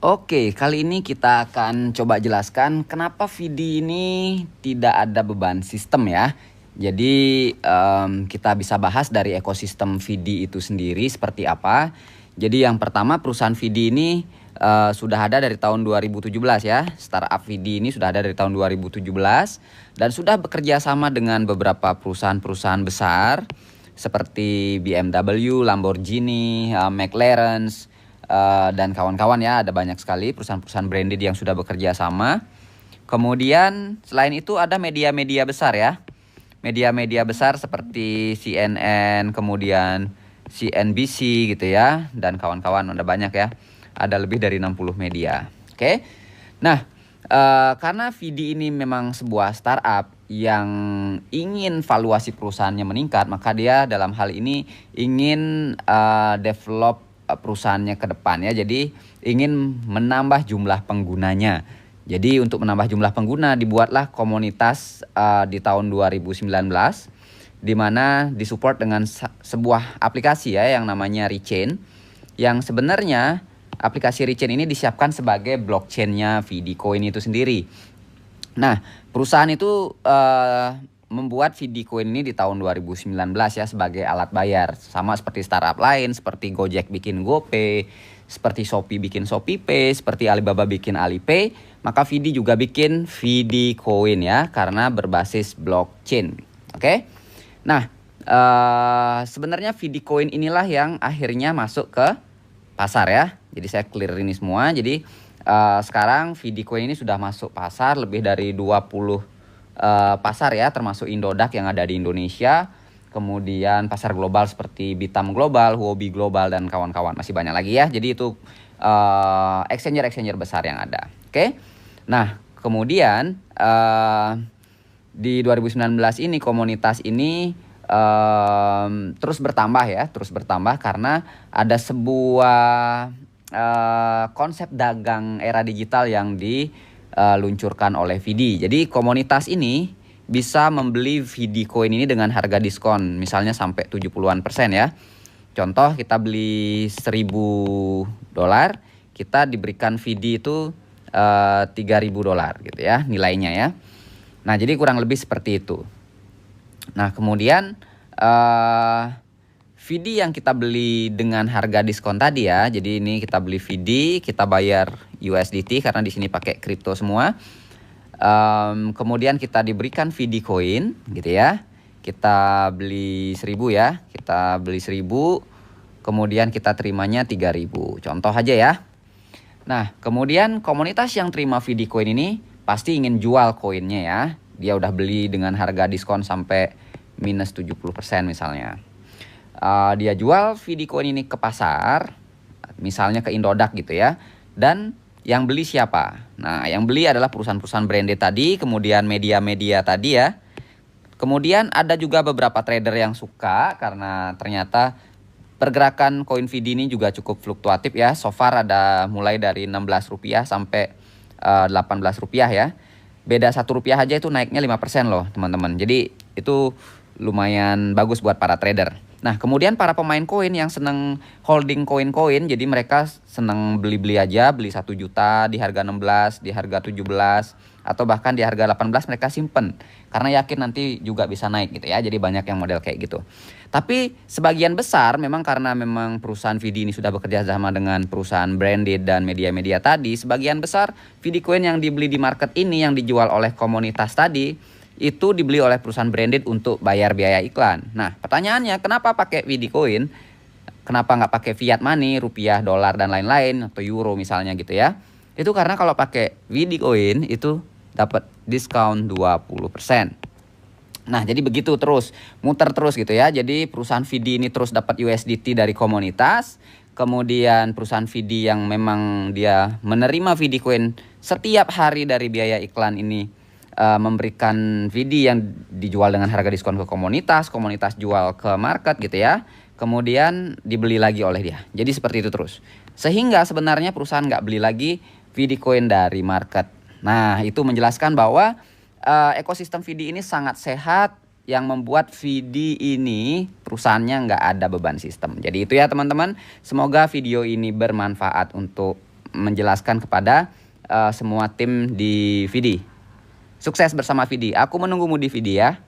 Oke, kali ini kita akan coba jelaskan kenapa VD ini tidak ada beban sistem ya. Jadi kita bisa bahas dari ekosistem VD itu sendiri seperti apa. Jadi yang pertama, perusahaan VD ini sudah ada dari tahun 2017 ya. Startup VD ini sudah ada dari tahun 2017 dan sudah bekerja sama dengan beberapa perusahaan-perusahaan besar seperti BMW, Lamborghini, McLaren, dan kawan-kawan ya. Ada banyak sekali perusahaan-perusahaan branded yang sudah bekerja sama. Kemudian selain itu ada media-media besar ya. Media-media besar seperti CNN, kemudian CNBC gitu ya, dan kawan-kawan, ada banyak ya. Ada lebih dari 60 media. Oke. Nah, karena VD ini memang sebuah startup yang ingin valuasi perusahaannya meningkat, maka dia dalam hal ini ingin develop perusahaannya ke depan ya. Jadi ingin menambah jumlah penggunanya. Jadi untuk menambah jumlah pengguna dibuatlah komunitas di tahun 2019 di mana disupport dengan sebuah aplikasi ya yang namanya Rechain, yang sebenarnya aplikasi Rechain ini disiapkan sebagai blockchain-nya VD Coin itu sendiri. Nah, perusahaan itu membuat VD Coin ini di tahun 2019 ya sebagai alat bayar. Sama seperti startup lain, seperti Gojek bikin GoPay, seperti Shopee bikin ShopeePay, seperti Alibaba bikin Alipay, maka VD juga bikin VD Coin ya, karena berbasis blockchain. Oke. Nah, sebenarnya VD Coin inilah yang akhirnya masuk ke pasar ya. Jadi saya clear ini semua. Jadi sekarang VD Coin ini sudah masuk pasar lebih dari 20 pasar ya, termasuk Indodax yang ada di Indonesia. Kemudian pasar global seperti Bitam Global, Huobi Global, dan kawan-kawan. Masih banyak lagi ya. Jadi itu exchanger-exchanger besar yang ada. Oke. Nah, kemudian di 2019 ini komunitas ini terus bertambah ya, terus bertambah karena ada sebuah konsep dagang era digital yang diluncurkan oleh VD. Jadi komunitas ini bisa membeli VD Coin ini dengan harga diskon, misalnya sampai 70-an% ya. Contoh, kita beli $1.000, kita diberikan VD itu $3.000 gitu ya nilainya ya. Nah, jadi kurang lebih seperti itu. Nah, kemudian VD yang kita beli dengan harga diskon tadi ya. Jadi ini kita beli VD, kita bayar USDT karena di sini pakai kripto semua. Kemudian kita diberikan VD Coin gitu ya. Kita beli 1.000 ya. Kita beli 1.000, kemudian kita terimanya 3.000. Contoh aja ya. Nah, kemudian komunitas yang terima VD Coin ini pasti ingin jual koinnya ya. Dia udah beli dengan harga diskon sampai minus 70% misalnya. Dia jual VD Coin ini ke pasar, misalnya ke Indodax gitu ya. Dan yang beli siapa? Nah, yang beli adalah perusahaan-perusahaan branded tadi, kemudian media-media tadi ya. Kemudian ada juga beberapa trader yang suka karena ternyata pergerakan koin VD ini juga cukup fluktuatif ya. So far ada mulai dari Rp16 sampai Rp18 ya. Beda Rp1 aja itu naiknya 5% loh teman-teman. Jadi itu lumayan bagus buat para trader. Nah, kemudian para pemain koin yang seneng holding koin-koin, jadi mereka seneng beli-beli aja, beli 1 juta di harga 16, di harga 17, atau bahkan di harga 18 mereka simpen. Karena yakin nanti juga bisa naik gitu ya, jadi banyak yang model kayak gitu. Tapi sebagian besar memang karena memang perusahaan VD ini sudah bekerja sama dengan perusahaan branded dan media-media tadi, sebagian besar VD Coin yang dibeli di market ini, yang dijual oleh komunitas tadi, itu dibeli oleh perusahaan branded untuk bayar biaya iklan. Nah, pertanyaannya kenapa pakai VD Coin? Kenapa nggak pakai fiat money, rupiah, dolar, dan lain-lain, atau euro misalnya gitu ya? Itu karena kalau pakai VD Coin itu dapat diskon 20%. Nah, jadi begitu terus, muter terus gitu ya. Jadi perusahaan VD ini terus dapat USDT dari komunitas. Kemudian perusahaan VD yang memang dia menerima VD Coin setiap hari dari biaya iklan ini memberikan VD yang dijual dengan harga diskon ke komunitas, komunitas jual ke market gitu ya. Kemudian dibeli lagi oleh dia. Jadi seperti itu terus. Sehingga sebenarnya perusahaan nggak beli lagi VD Coin dari market. Nah, itu menjelaskan bahwa ekosistem VD ini sangat sehat, yang membuat VD ini perusahaannya nggak ada beban sistem. Jadi itu ya teman-teman. Semoga video ini bermanfaat untuk menjelaskan kepada semua tim di Vidi. Sukses bersama Vidi. Aku menunggumu di Vidi ya.